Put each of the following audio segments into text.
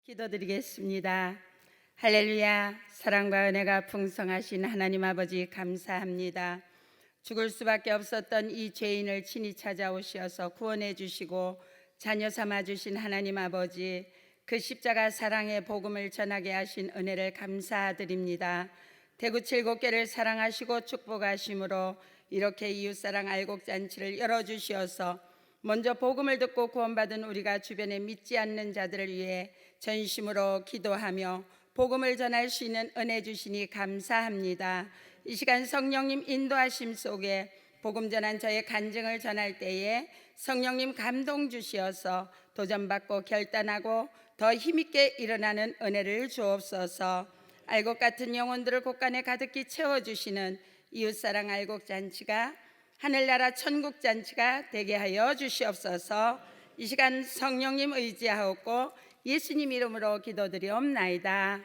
기도드리겠습니다. 할렐루야. 사랑과 은혜가 풍성하신 하나님 아버지 감사합니다. 죽을 수밖에 없었던 이 죄인을 친히 찾아오셔서 구원해 주시고 자녀 삼아 주신 하나님 아버지, 그 십자가 사랑의 복음을 전하게 하신 은혜를 감사드립니다. 대구 칠곡교를 사랑하시고 축복하심으로 이렇게 이웃사랑 알곡잔치를 열어주시어서 먼저 복음을 듣고 구원받은 우리가 주변에 믿지 않는 자들을 위해 전심으로 기도하며 복음을 전할 수 있는 은혜 주시니 감사합니다. 이 시간 성령님 인도하심 속에 복음 전한 저의 간증을 전할 때에 성령님 감동 주시어서 도전받고 결단하고 더 힘있게 일어나는 은혜를 주옵소서. 알곡 같은 영혼들을 곳간에 가득히 채워주시는 이웃사랑 알곡잔치가 하늘나라 천국잔치가 되게 하여 주시옵소서. 이 시간 성령님 의지하옵고 예수님 이름으로 기도드리옵나이다.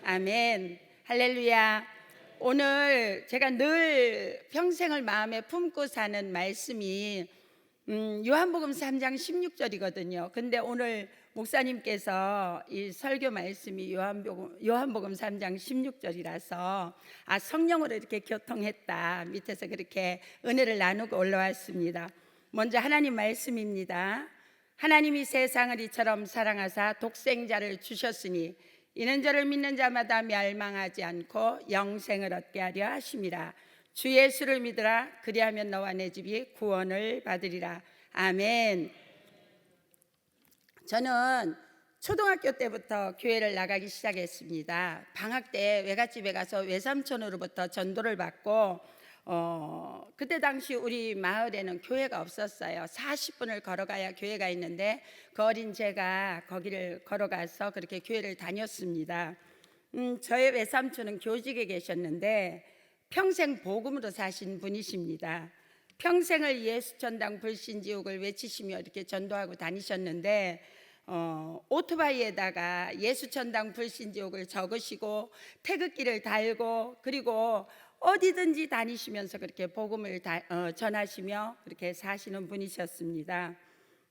아멘. 할렐루야. 오늘 제가 늘 평생을 마음에 품고 사는 말씀이 요한복음 3장 16절이거든요. 근데 오늘 목사님께서 이 설교 말씀이 요한복음 3장 16절이라서 성령으로 이렇게 교통했다, 밑에서 그렇게 은혜를 나누고 올라왔습니다. 먼저 하나님 말씀입니다. 하나님이 세상을 이처럼 사랑하사 독생자를 주셨으니 이는 저를 믿는 자마다 멸망하지 않고 영생을 얻게 하려 하심이라. 주 예수를 믿으라. 그리하면 너와 내 집이 구원을 받으리라. 아멘. 저는 초등학교 때부터 교회를 나가기 시작했습니다. 방학 때 외갓집에 가서 외삼촌으로부터 전도를 받고 그때 당시 우리 마을에는 교회가 없었어요. 40분을 걸어가야 교회가 있는데 그 어린 제가 거기를 걸어가서 그렇게 교회를 다녔습니다. 저의 외삼촌은 교직에 계셨는데 평생 복음으로 사신 분이십니다. 평생을 예수전당 불신지옥을 외치시며 이렇게 전도하고 다니셨는데 오토바이에다가 예수전당 불신지옥을 적으시고 태극기를 달고 그리고 어디든지 다니시면서 그렇게 복음을 전하시며 그렇게 사시는 분이셨습니다.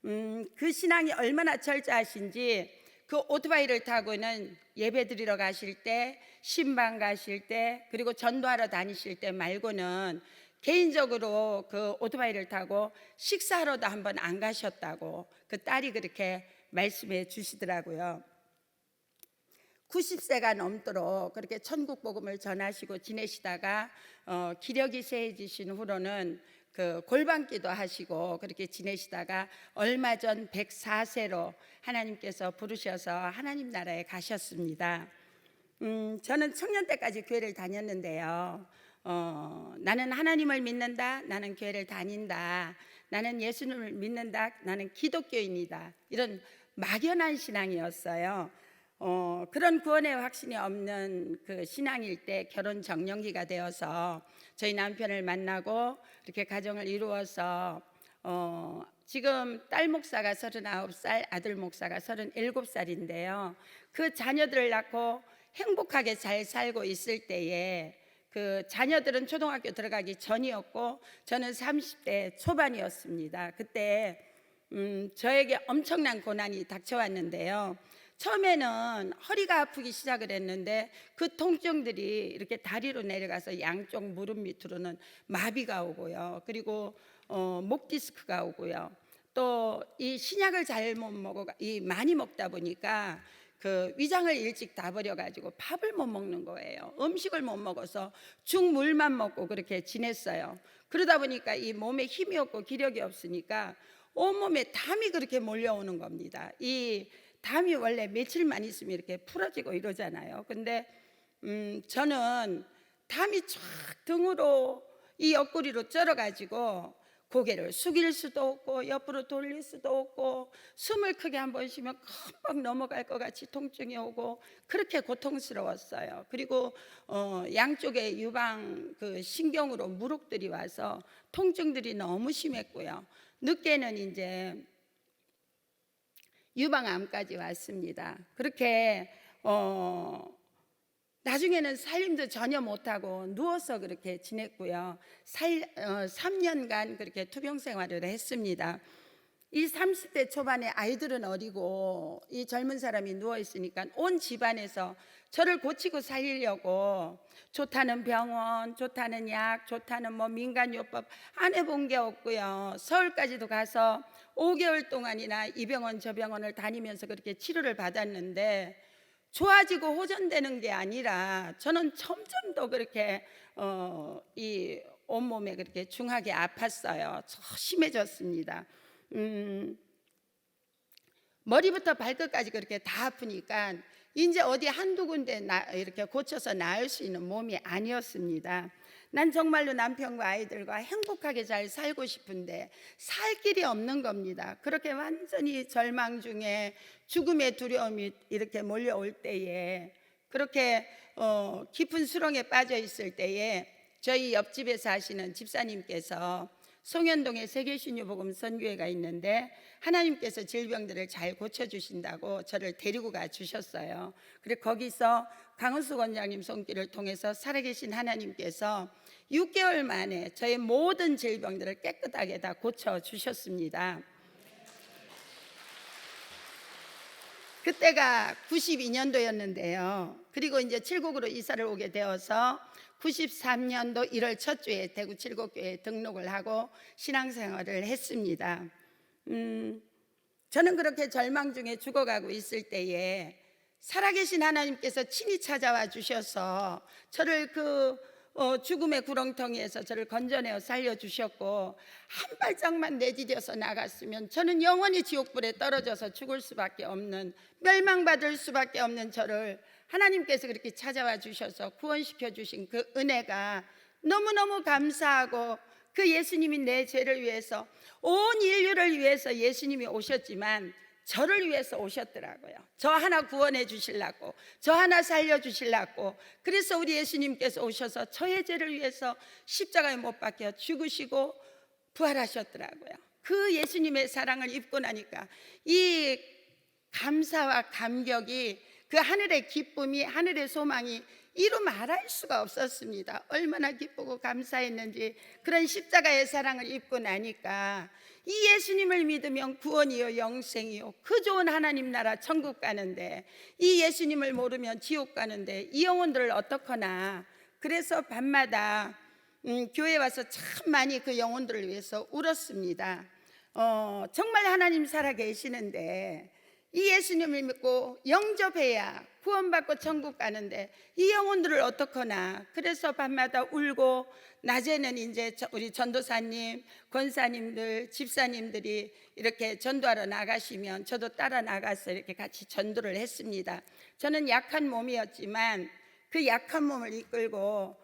그 신앙이 얼마나 철저하신지 그 오토바이를 타고는 예배 드리러 가실 때, 신방 가실 때, 그리고 전도하러 다니실 때 말고는 개인적으로 그 오토바이를 타고 식사하러도 한번 안 가셨다고 그 딸이 그렇게 말씀해 주시더라고요. 90세가 넘도록 그렇게 천국 복음을 전하시고 지내시다가 기력이 세해지신 후로는 그 골방기도 하시고 그렇게 지내시다가 얼마 전 104세로 하나님께서 부르셔서 하나님 나라에 가셨습니다. 저는 청년 때까지 교회를 다녔는데요. 나는 하나님을 믿는다, 나는 교회를 다닌다, 나는 예수님을 믿는다, 나는 기독교인이다, 이런 막연한 신앙이었어요. 그런 구원의 확신이 없는 그 신앙일 때 결혼 정년기가 되어서 저희 남편을 만나고 이렇게 가정을 이루어서 지금 딸 목사가 39살, 아들 목사가 37살인데요. 그 자녀들을 낳고 행복하게 잘 살고 있을 때에 그 자녀들은 초등학교 들어가기 전이었고 저는 30대 초반이었습니다. 그때 저에게 엄청난 고난이 닥쳐왔는데요. 처음에는 허리가 아프기 시작을 했는데 그 통증들이 이렇게 다리로 내려가서 양쪽 무릎 밑으로는 마비가 오고요. 그리고 목 디스크가 오고요. 또 이 신약을 잘못 많이 먹다 보니까 그 위장을 일찍 다 버려가지고 밥을 못 먹는 거예요. 음식을 못 먹어서 죽물만 먹고 그렇게 지냈어요. 그러다 보니까 이 몸에 힘이 없고 기력이 없으니까 온몸에 담이 그렇게 몰려오는 겁니다. 이 담이 원래 며칠만 있으면 이렇게 풀어지고 이러잖아요. 근데 저는 담이 쫙 등으로 이 옆구리로 쩔어가지고 고개를 숙일 수도 없고 옆으로 돌릴 수도 없고 숨을 크게 한번 쉬면 금방 넘어갈 것 같이 통증이 오고 그렇게 고통스러웠어요. 그리고 양쪽에 유방 그 신경으로 무록들이 와서 통증들이 너무 심했고요. 늦게는 이제 유방암까지 왔습니다. 그렇게 나중에는 살림도 전혀 못하고 누워서 그렇게 지냈고요. 3년간 그렇게 투병 생활을 했습니다. 이 30대 초반에 아이들은 어리고 이 젊은 사람이 누워 있으니까 온 집안에서 저를 고치고 살리려고 좋다는 병원, 좋다는 약, 좋다는 뭐 민간요법 안 해본 게 없고요. 서울까지도 가서 5개월 동안이나 이 병원 저 병원을 다니면서 그렇게 치료를 받았는데 좋아지고 호전되는 게 아니라 저는 점점 더 그렇게 이 온몸에 그렇게 중하게 아팠어요. 심해졌습니다. 머리부터 발끝까지 그렇게 다 아프니까 이제 어디 한두 군데 이렇게 고쳐서 나을 수 있는 몸이 아니었습니다. 난 정말로 남편과 아이들과 행복하게 잘 살고 싶은데 살 길이 없는 겁니다. 그렇게 완전히 절망 중에 죽음의 두려움이 이렇게 몰려올 때에, 그렇게 깊은 수렁에 빠져 있을 때에 저희 옆집에 사시는 집사님께서 송현동에 세계신유복음 선교회가 있는데 하나님께서 질병들을 잘 고쳐주신다고 저를 데리고 가 주셨어요. 그리고 거기서 강은수 원장님 손길을 통해서 살아계신 하나님께서 6개월 만에 저의 모든 질병들을 깨끗하게 다 고쳐주셨습니다. 그때가 92년도였는데요. 그리고 이제 칠곡으로 이사를 오게 되어서 93년도 1월 첫 주에 대구 칠곡교회에 등록을 하고 신앙생활을 했습니다. 저는 그렇게 절망 중에 죽어가고 있을 때에 살아계신 하나님께서 친히 찾아와 주셔서 저를 그 죽음의 구렁텅이에서 저를 건져내어 살려주셨고, 한 발짝만 내디뎌서 나갔으면 저는 영원히 지옥불에 떨어져서 죽을 수밖에 없는, 멸망받을 수밖에 없는 저를 하나님께서 그렇게 찾아와 주셔서 구원시켜 주신 그 은혜가 너무너무 감사하고, 그 예수님이 내 죄를 위해서, 온 인류를 위해서 예수님이 오셨지만 저를 위해서 오셨더라고요. 저 하나 구원해 주시려고, 저 하나 살려 주시려고. 그래서 우리 예수님께서 오셔서 저의 죄를 위해서 십자가에 못 박혀 죽으시고 부활하셨더라고요. 그 예수님의 사랑을 입고 나니까 이 감사와 감격이, 그 하늘의 기쁨이, 하늘의 소망이 이루 말할 수가 없었습니다. 얼마나 기쁘고 감사했는지. 그런 십자가의 사랑을 입고 나니까 이 예수님을 믿으면 구원이요 영생이요 그 좋은 하나님 나라 천국 가는데, 이 예수님을 모르면 지옥 가는데 이 영혼들을 어떡하나. 그래서 밤마다 교회 와서 참 많이 그 영혼들을 위해서 울었습니다. 정말 하나님 살아 계시는데 이 예수님을 믿고 영접해야 구원받고 천국 가는데 이 영혼들을 어떡하나. 그래서 밤마다 울고, 낮에는 이제 우리 전도사님, 권사님들, 집사님들이 이렇게 전도하러 나가시면 저도 따라 나가서 이렇게 같이 전도를 했습니다. 저는 약한 몸이었지만 그 약한 몸을 이끌고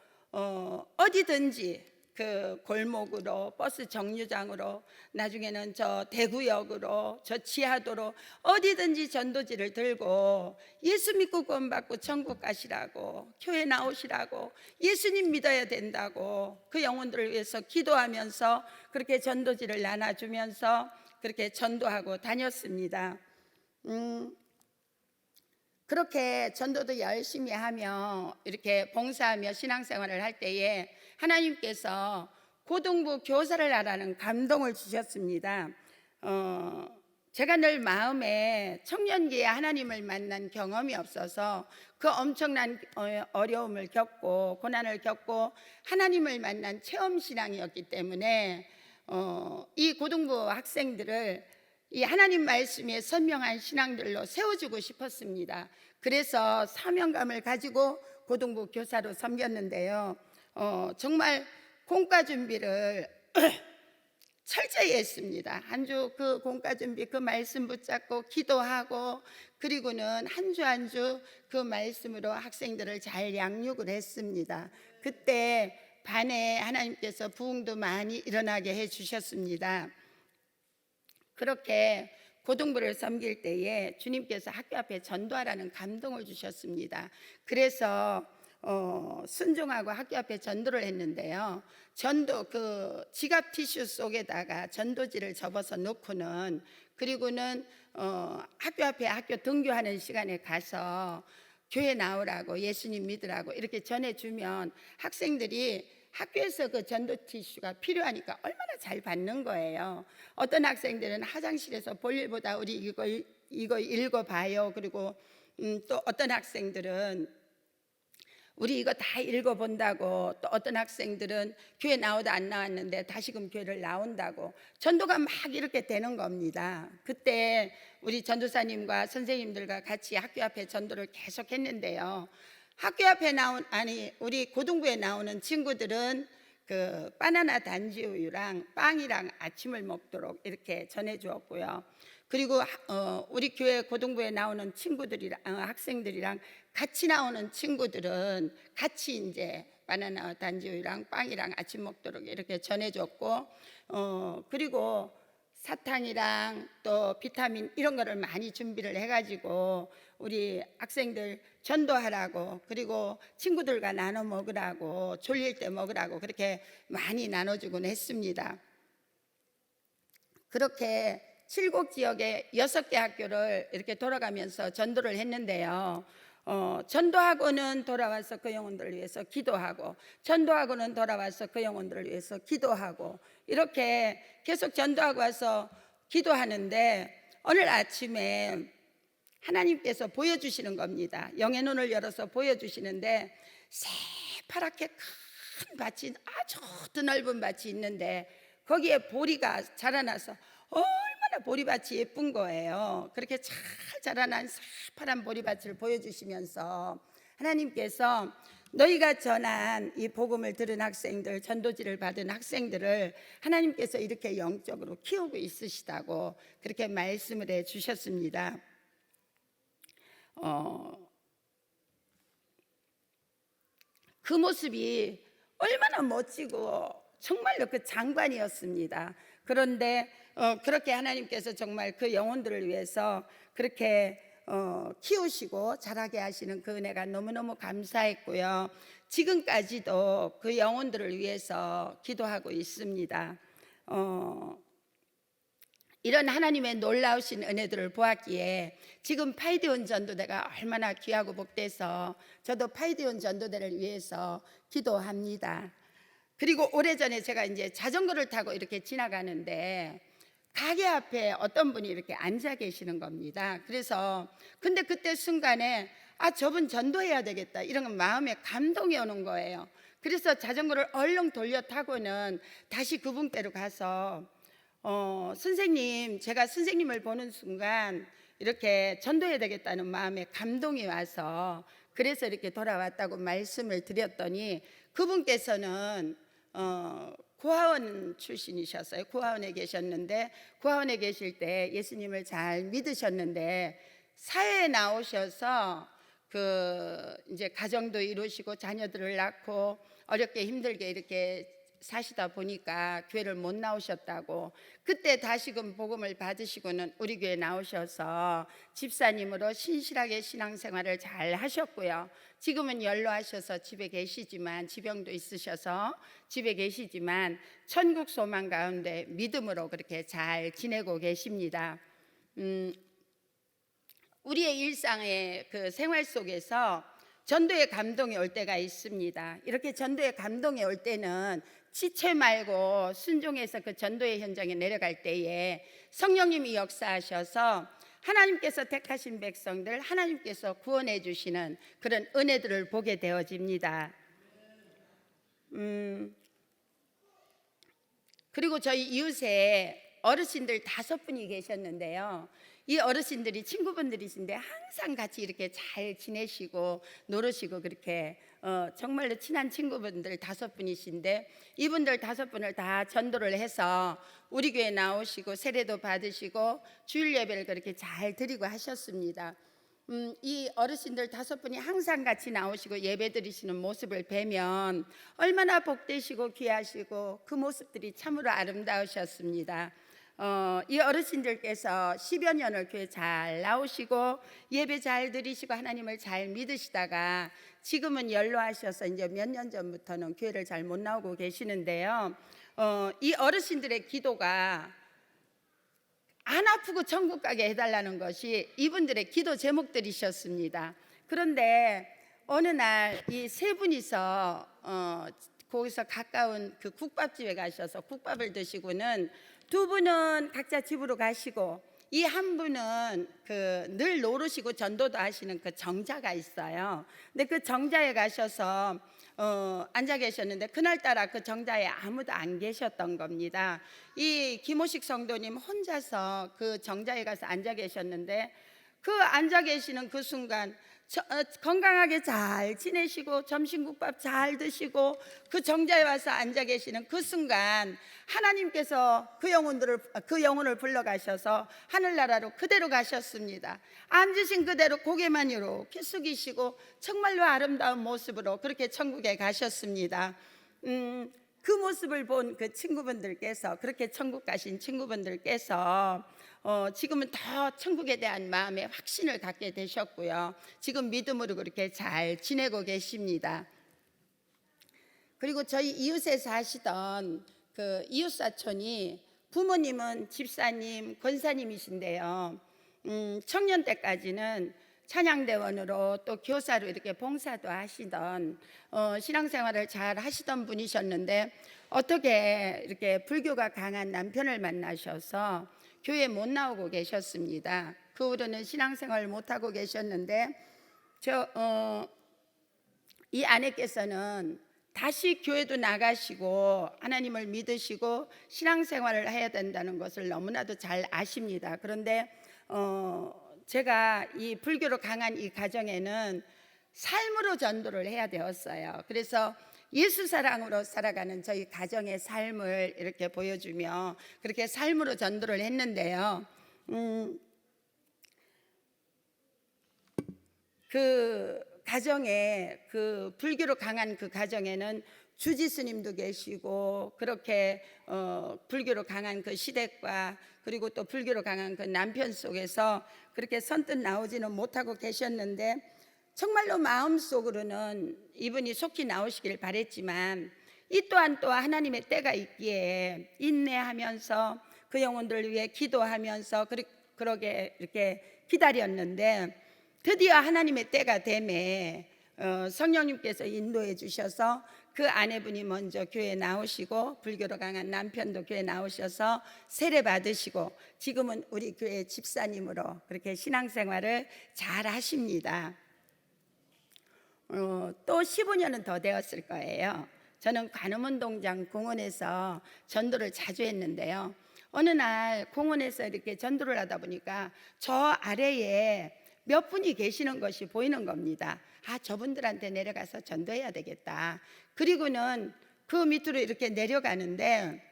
어디든지, 그 골목으로, 버스 정류장으로, 나중에는 저 대구역으로, 저 지하도로 어디든지 전도지를 들고 예수 믿고 구원받고 천국 가시라고, 교회 나오시라고, 예수님 믿어야 된다고 그 영혼들을 위해서 기도하면서 그렇게 전도지를 나눠주면서 그렇게 전도하고 다녔습니다. 그렇게 전도도 열심히 하며 이렇게 봉사하며 신앙생활을 할 때에 하나님께서 고등부 교사를 하라는 감동을 주셨습니다. 제가 늘 마음에 청년기에 하나님을 만난 경험이 없어서 그 엄청난 어려움을 겪고 고난을 겪고 하나님을 만난 체험신앙이었기 때문에 이 고등부 학생들을 이 하나님 말씀에 선명한 신앙들로 세워주고 싶었습니다. 그래서 사명감을 가지고 고등부 교사로 섬겼는데요. 정말 공과 준비를 철저히 했습니다. 한 주 그 공과 준비, 그 말씀 붙잡고 기도하고, 그리고는 한 주 한 주 그 말씀으로 학생들을 잘 양육을 했습니다. 그때 반에 하나님께서 부흥도 많이 일어나게 해주셨습니다. 그렇게 고등부를 섬길 때에 주님께서 학교 앞에 전도하라는 감동을 주셨습니다. 그래서 순종하고 학교 앞에 전도를 했는데요. 전도 그 지갑 티슈 속에다가 전도지를 접어서 놓고는, 그리고는 학교 앞에 학교 등교하는 시간에 가서 교회 나오라고, 예수님 믿으라고 이렇게 전해주면 학생들이 학교에서 그 전도 티슈가 필요하니까 얼마나 잘 받는 거예요. 어떤 학생들은 화장실에서 볼일보다 우리 이거 읽어봐요. 그리고 또 어떤 학생들은 우리 이거 다 읽어본다고, 또 어떤 학생들은 교회 나오다 안 나왔는데 다시금 교회를 나온다고, 전도가 막 이렇게 되는 겁니다. 그때 우리 전도사님과 선생님들과 같이 학교 앞에 전도를 계속 했는데요, 학교 앞에 우리 고등부에 나오는 친구들은 그 바나나 단지 우유랑 빵이랑 아침을 먹도록 이렇게 전해 주었고요. 그리고 우리 교회 고등부에 나오는 친구들이랑 학생들이랑 같이 나오는 친구들은 같이 이제 바나나 단지우유랑 빵이랑 아침 먹도록 이렇게 전해줬고, 그리고 사탕이랑 또 비타민 이런 거를 많이 준비를 해가지고 우리 학생들 전도하라고, 그리고 친구들과 나눠 먹으라고, 졸릴 때 먹으라고 그렇게 많이 나눠주곤 했습니다. 그렇게 7곡 지역에 6개 학교를 이렇게 돌아가면서 전도를 했는데요, 전도하고는 돌아와서 그 영혼들을 위해서 기도하고, 전도하고는 돌아와서 그 영혼들을 위해서 기도하고, 이렇게 계속 전도하고 와서 기도하는데 오늘 아침에 하나님께서 보여주시는 겁니다. 영의 눈을 열어서 보여주시는데, 새파랗게 큰 밭이, 아주 드넓은 밭이 있는데 거기에 보리가 자라나서 얼마나 보리밭이 예쁜 거예요. 그렇게 잘 자라난 새파란 보리밭을 보여주시면서 하나님께서 너희가 전한 이 복음을 들은 학생들, 전도지를 받은 학생들을 하나님께서 이렇게 영적으로 키우고 있으시다고 그렇게 말씀을 해 주셨습니다. 그 모습이 얼마나 멋지고 정말로 그 장관이었습니다. 그런데 그렇게 하나님께서 정말 그 영혼들을 위해서 그렇게 키우시고 자라게 하시는 그 은혜가 너무너무 감사했고요. 지금까지도 그 영혼들을 위해서 기도하고 있습니다. 이런 하나님의 놀라우신 은혜들을 보았기에 지금 파이디온 전도대가 얼마나 귀하고 복돼서 저도 파이디온 전도대를 위해서 기도합니다. 그리고 오래전에 제가 이제 자전거를 타고 이렇게 지나가는데 가게 앞에 어떤 분이 이렇게 앉아 계시는 겁니다. 그래서 근데 그때 순간에 저분 전도해야 되겠다 이런 마음에 감동이 오는 거예요. 그래서 자전거를 얼른 돌려 타고는 다시 그분께로 가서 선생님, 제가 선생님을 보는 순간 이렇게 전도해야 되겠다는 마음에 감동이 와서 그래서 이렇게 돌아왔다고 말씀을 드렸더니 그분께서는 고아원 출신이셨어요. 고아원에 계셨는데 고아원에 계실 때 예수님을 잘 믿으셨는데 사회에 나오셔서 이제 가정도 이루시고 자녀들을 낳고 어렵게 힘들게 이렇게 사시다 보니까 교회를 못 나오셨다고, 그때 다시금 복음을 받으시고는 우리 교회 나오셔서 집사님으로 신실하게 신앙생활을 잘 하셨고요. 지금은 연로하셔서 집에 계시지만, 지병도 있으셔서 집에 계시지만 천국 소망 가운데 믿음으로 그렇게 잘 지내고 계십니다. 우리의 일상의 그 생활 속에서 전도의 감동이 올 때가 있습니다. 이렇게 전도의 감동이 올 때는 지체 말고 순종해서 그 전도의 현장에 내려갈 때에 성령님이 역사하셔서 하나님께서 택하신 백성들 하나님께서 구원해 주시는 그런 은혜들을 보게 되어집니다. 그리고 저희 이웃에 어르신들 5분이 계셨는데요, 이 어르신들이 친구분들이신데 항상 같이 이렇게 잘 지내시고 노르시고 그렇게 정말로 친한 친구분들 5분이신데 이분들 5분을 다 전도를 해서 우리 교회 나오시고 세례도 받으시고 주일 예배를 그렇게 잘 드리고 하셨습니다. 이 어르신들 5분이 항상 같이 나오시고 예배 드리시는 모습을 뵈면 얼마나 복되시고 귀하시고 그 모습들이 참으로 아름다우셨습니다. 이 어르신들께서 10여 년을 교회 잘 나오시고 예배 잘 드리시고 하나님을 잘 믿으시다가 지금은 연로하셔서 이제 몇 년 전부터는 교회를 잘 못 나오고 계시는데요, 이 어르신들의 기도가 안 아프고 천국 가게 해달라는 것이 이분들의 기도 제목들이셨습니다. 그런데 어느 날 이 3분이서 거기서 가까운 그 국밥집에 가셔서 국밥을 드시고는 두 분은 각자 집으로 가시고 이 한 분은 그 늘 노르시고 전도도 하시는 그 정자가 있어요. 근데 그 정자에 가셔서 앉아 계셨는데 그날따라 그 정자에 아무도 안 계셨던 겁니다. 이 김호식 성도님 혼자서 그 정자에 가서 앉아 계셨는데 그 앉아 계시는 그 순간 건강하게 잘 지내시고 점심국밥 잘 드시고 그 정자에 와서 앉아 계시는 그 순간 하나님께서 그 영혼을 불러가셔서 하늘나라로 그대로 가셨습니다. 앉으신 그대로 고개만 이렇게 숙이시고 정말로 아름다운 모습으로 그렇게 천국에 가셨습니다. 그 모습을 본 그 친구분들께서 그렇게 천국 가신 친구분들께서 지금은 더 천국에 대한 마음의 확신을 갖게 되셨고요. 지금 믿음으로 그렇게 잘 지내고 계십니다. 그리고 저희 이웃에 사시던 그 이웃 사촌이 부모님은 집사님, 권사님이신데요. 청년 때까지는 찬양대원으로 또 교사로 이렇게 봉사도 하시던 신앙생활을 잘 하시던 분이셨는데 어떻게 이렇게 불교가 강한 남편을 만나셔서 교회 못 나오고 계셨습니다. 그 후로는 신앙생활을 못하고 계셨는데 이 아내께서는 다시 교회도 나가시고 하나님을 믿으시고 신앙생활을 해야 된다는 것을 너무나도 잘 아십니다. 그런데 제가 이 불교로 강한 이 가정에는 삶으로 전도를 해야 되었어요. 그래서 예수 사랑으로 살아가는 저희 가정의 삶을 이렇게 보여주며 그렇게 삶으로 전도를 했는데요. 그 가정에 그 불교로 강한 그 가정에는 주지스님도 계시고 그렇게 불교로 강한 그 시댁과 그리고 또 불교로 강한 그 남편 속에서 그렇게 선뜻 나오지는 못하고 계셨는데 정말로 마음속으로는 이분이 속히 나오시길 바랬지만 이 또한 또 하나님의 때가 있기에 인내하면서 그 영혼들을 위해 기도하면서 그러게 이렇게 기다렸는데 드디어 하나님의 때가 되매 성령님께서 인도해 주셔서 그 아내분이 먼저 교회에 나오시고 불교로 강한 남편도 교회에 나오셔서 세례 받으시고 지금은 우리 교회 집사님으로 그렇게 신앙생활을 잘 하십니다. 또 15년은 더 되었을 거예요. 저는 관음운동장 공원에서 전도를 자주 했는데요. 어느 날 공원에서 이렇게 전도를 하다 보니까 저 아래에 몇 분이 계시는 것이 보이는 겁니다. 저분들한테 내려가서 전도해야 되겠다. 그리고는 그 밑으로 이렇게 내려가는데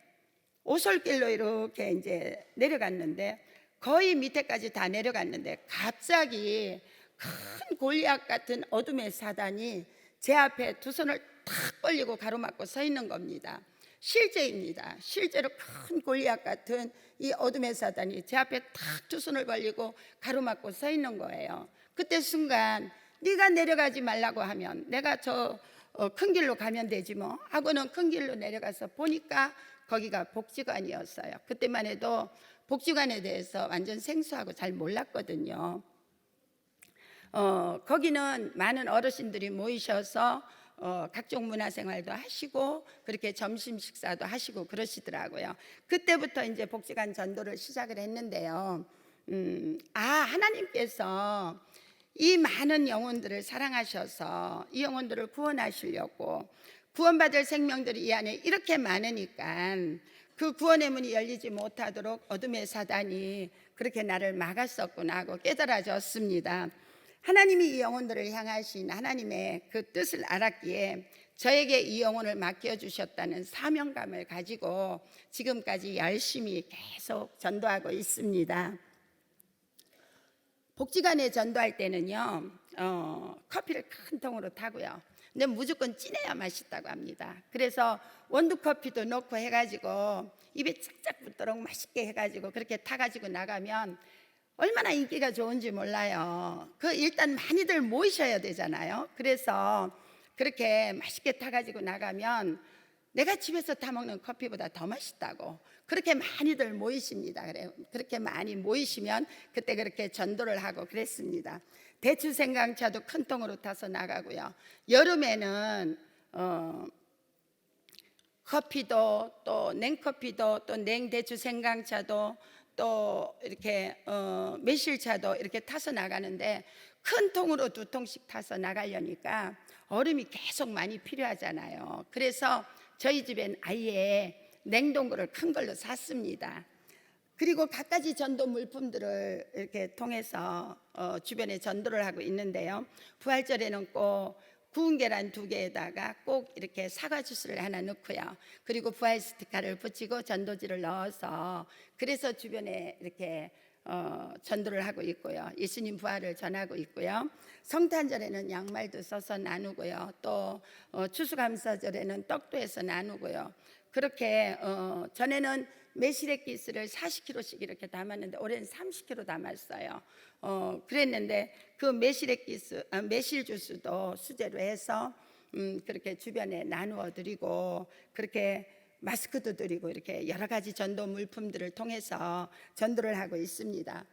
오솔길로 이렇게 이제 내려갔는데 거의 밑에까지 다 내려갔는데 갑자기 큰 골리앗 같은 어둠의 사단이 제 앞에 두 손을 탁 벌리고 가로막고 서 있는 겁니다. 실제입니다. 실제로 큰 골리앗 같은 이 어둠의 사단이 제 앞에 탁 두 손을 벌리고 가로막고 서 있는 거예요. 그때 순간 네가 내려가지 말라고 하면 내가 저 큰 길로 가면 되지 뭐 하고는 큰 길로 내려가서 보니까 거기가 복지관이었어요. 그때만 해도 복지관에 대해서 완전 생소하고 잘 몰랐거든요. 거기는 많은 어르신들이 모이셔서 각종 문화생활도 하시고 그렇게 점심 식사도 하시고 그러시더라고요. 그때부터 이제 복지관 전도를 시작을 했는데요. 하나님께서 이 많은 영혼들을 사랑하셔서 이 영혼들을 구원하시려고 구원받을 생명들이 이 안에 이렇게 많으니까 그 구원의 문이 열리지 못하도록 어둠의 사단이 그렇게 나를 막았었구나 하고 깨달아졌습니다. 하나님이 이 영혼들을 향하신 하나님의 그 뜻을 알았기에 저에게 이 영혼을 맡겨주셨다는 사명감을 가지고 지금까지 열심히 계속 전도하고 있습니다. 복지관에 전도할 때는요 커피를 큰 통으로 타고요. 근데 무조건 진해야 맛있다고 합니다. 그래서 원두커피도 넣고 해가지고 입에 짝짝 붙도록 맛있게 해가지고 그렇게 타가지고 나가면 얼마나 인기가 좋은지 몰라요. 일단 많이들 모이셔야 되잖아요. 그래서 그렇게 맛있게 타가지고 나가면 내가 집에서 타먹는 커피보다 더 맛있다고 그렇게 많이들 모이십니다. 그렇게 많이 모이시면 그때 그렇게 전도를 하고 그랬습니다. 대추 생강차도 큰 통으로 타서 나가고요. 여름에는 커피도 또 냉커피도 또 냉대추 생강차도 또 이렇게 매실차도 이렇게 타서 나가는데 큰 통으로 2통씩 타서 나가려니까 얼음이 계속 많이 필요하잖아요. 그래서 저희 집엔 아예 냉동고를 큰 걸로 샀습니다. 그리고 갖가지 전도 물품들을 이렇게 통해서 주변에 전도를 하고 있는데요. 부활절에는 꼭 구운 계란 2개에다가 꼭 이렇게 사과 주스를 하나 넣고요. 그리고 부활 스티커를 붙이고 전도지를 넣어서 그래서 주변에 이렇게 전도를 하고 있고요. 예수님 부활을 전하고 있고요. 성탄절에는 양말도 써서 나누고요. 또 추수감사절에는 떡도 해서 나누고요. 그렇게 전에는 매실액기스를 40kg씩 이렇게 담았는데 올해는 30kg 담았어요. 그랬는데 그 매실 주스도 수제로 해서 그렇게 주변에 나누어 드리고 그렇게 마스크도 드리고 이렇게 여러 가지 전도 물품들을 통해서 전도를 하고 있습니다.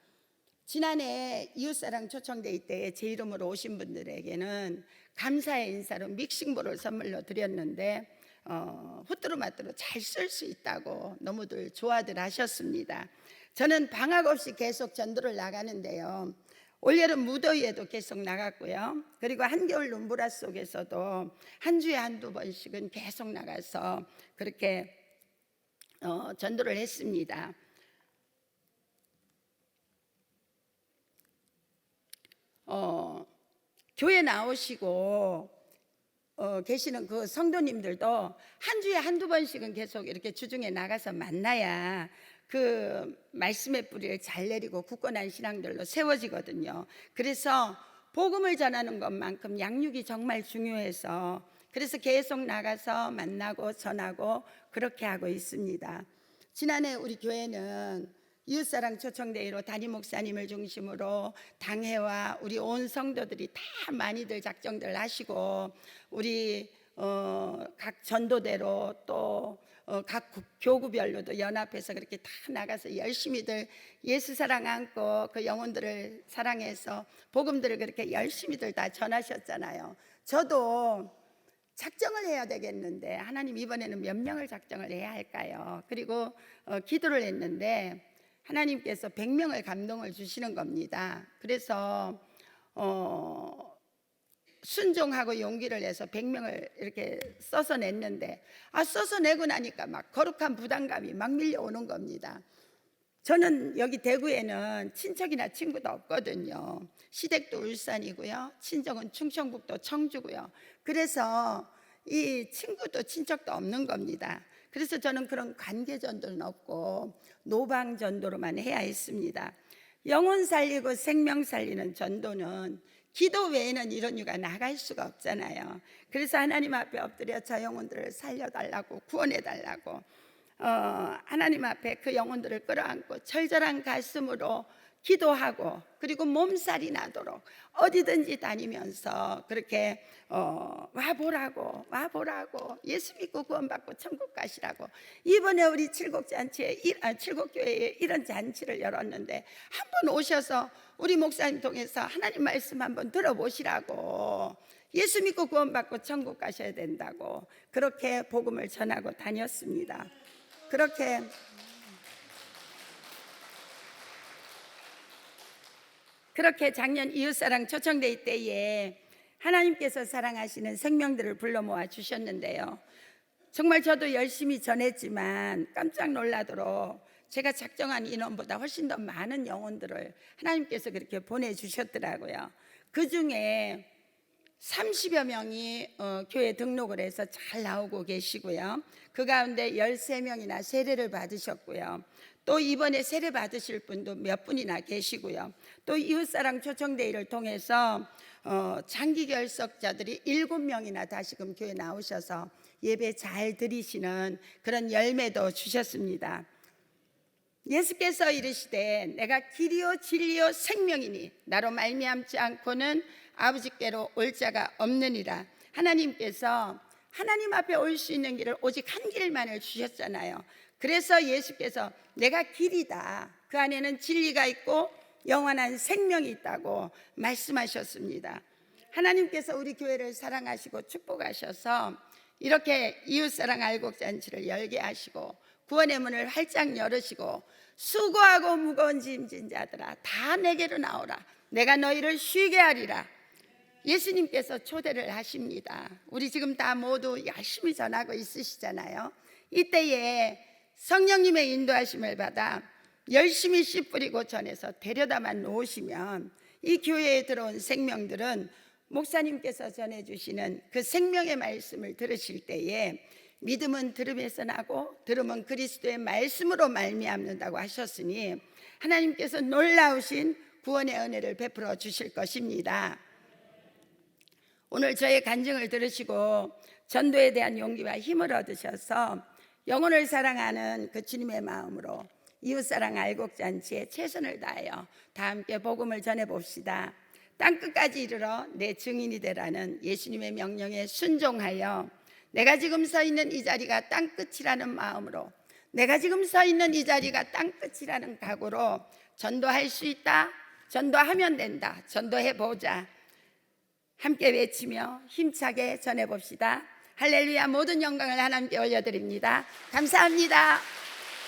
지난해 이웃사랑 초청데이 때에 제 이름으로 오신 분들에게는 감사의 인사로 믹싱볼을 선물로 드렸는데 후뚜루마뚜루 잘 쓸 수 있다고 너무들 좋아들 하셨습니다. 저는 방학 없이 계속 전도를 나가는데요. 올여름 무더위에도 계속 나갔고요. 그리고 한겨울 눈보라 속에서도 한 주에 1-2번씩은 계속 나가서 그렇게 전도를 했습니다. 교회 나오시고 계시는 그 성도님들도 한 주에 1-2번씩은 계속 이렇게 주중에 나가서 만나야 그 말씀의 뿌리를 잘 내리고 굳건한 신앙들로 세워지거든요. 그래서 복음을 전하는 것만큼 양육이 정말 중요해서 그래서 계속 나가서 만나고 전하고 그렇게 하고 있습니다. 지난해 우리 교회는 이웃사랑 초청대회로 담임 목사님을 중심으로 당회와 우리 온 성도들이 다 많이들 작정들 하시고 우리 각 전도대로 또 각 교구별로도 연합해서 그렇게 다 나가서 열심히들 예수 사랑 안고 그 영혼들을 사랑해서 복음들을 그렇게 열심히들 다 전하셨잖아요. 저도 작정을 해야 되겠는데 하나님 이번에는 몇 명을 작정을 해야 할까요? 그리고 기도를 했는데 하나님께서 100명을 감동을 주시는 겁니다. 그래서 순종하고 용기를 내서 100명을 이렇게 써서 냈는데 써서 내고 나니까 막 거룩한 부담감이 막 밀려오는 겁니다. 저는 여기 대구에는 친척이나 친구도 없거든요. 시댁도 울산이고요. 친정은 충청북도 청주고요. 그래서 이 친구도 친척도 없는 겁니다. 그래서 저는 그런 관계 전도는 없고 노방 전도로만 해야 했습니다. 영혼 살리고 생명 살리는 전도는 기도 외에는 이런 이유가 나갈 수가 없잖아요. 그래서 하나님 앞에 엎드려 저 영혼들을 살려달라고 구원해달라고 하나님 앞에 그 영혼들을 끌어안고 절절한 가슴으로 기도하고 그리고 몸살이 나도록 어디든지 다니면서 그렇게 와보라고 예수 믿고 구원받고 천국 가시라고. 이번에 우리 칠곡교회에 이런 잔치를 열었는데 한번 오셔서 우리 목사님 통해서 하나님 말씀 한번 들어보시라고, 예수 믿고 구원받고 천국 가셔야 된다고 그렇게 복음을 전하고 다녔습니다. 그렇게 작년 이웃사랑 초청데이 때에 하나님께서 사랑하시는 생명들을 불러 모아 주셨는데요. 정말 저도 열심히 전했지만 깜짝 놀라도록 제가 작정한 인원보다 훨씬 더 많은 영혼들을 하나님께서 그렇게 보내주셨더라고요. 그 중에 30여 명이 교회 등록을 해서 잘 나오고 계시고요. 그 가운데 13명이나 세례를 받으셨고요. 또 이번에 세례 받으실 분도 몇 분이나 계시고요. 또 이웃사랑 초청대회를 통해서 장기 결석자들이 7명이나 다시금 교회 나오셔서 예배 잘 드리시는 그런 열매도 주셨습니다. 예수께서 이르시되 내가 길이요 진리요 생명이니 나로 말미암지 않고는 아버지께로 올 자가 없느니라. 하나님께서 하나님 앞에 올 수 있는 길을 오직 한 길만을 주셨잖아요. 그래서 예수께서 내가 길이다, 그 안에는 진리가 있고 영원한 생명이 있다고 말씀하셨습니다. 하나님께서 우리 교회를 사랑하시고 축복하셔서 이렇게 이웃사랑 알곡잔치를 열게 하시고 구원의 문을 활짝 열으시고 수고하고 무거운 짐진 자들아 다 내게로 나오라 내가 너희를 쉬게 하리라. 예수님께서 초대를 하십니다. 우리 지금 다 모두 열심히 전하고 있으시잖아요. 이때에 성령님의 인도하심을 받아 열심히 씨 뿌리고 전해서 데려다만 놓으시면 이 교회에 들어온 생명들은 목사님께서 전해주시는 그 생명의 말씀을 들으실 때에 믿음은 들음에서 나고 들음은 그리스도의 말씀으로 말미암는다고 하셨으니 하나님께서 놀라우신 구원의 은혜를 베풀어 주실 것입니다. 오늘 저의 간증을 들으시고 전도에 대한 용기와 힘을 얻으셔서 영혼을 사랑하는 그 주님의 마음으로 이웃사랑 알곡잔치에 최선을 다하여 다 함께 복음을 전해봅시다. 땅끝까지 이르러 내 증인이 되라는 예수님의 명령에 순종하여 내가 지금 서 있는 이 자리가 땅끝이라는 마음으로 내가 지금 서 있는 이 자리가 땅끝이라는 각오로 전도할 수 있다, 전도하면 된다, 전도해보자 함께 외치며 힘차게 전해봅시다. 할렐루야. 모든 영광을 하나님께 올려드립니다. 감사합니다.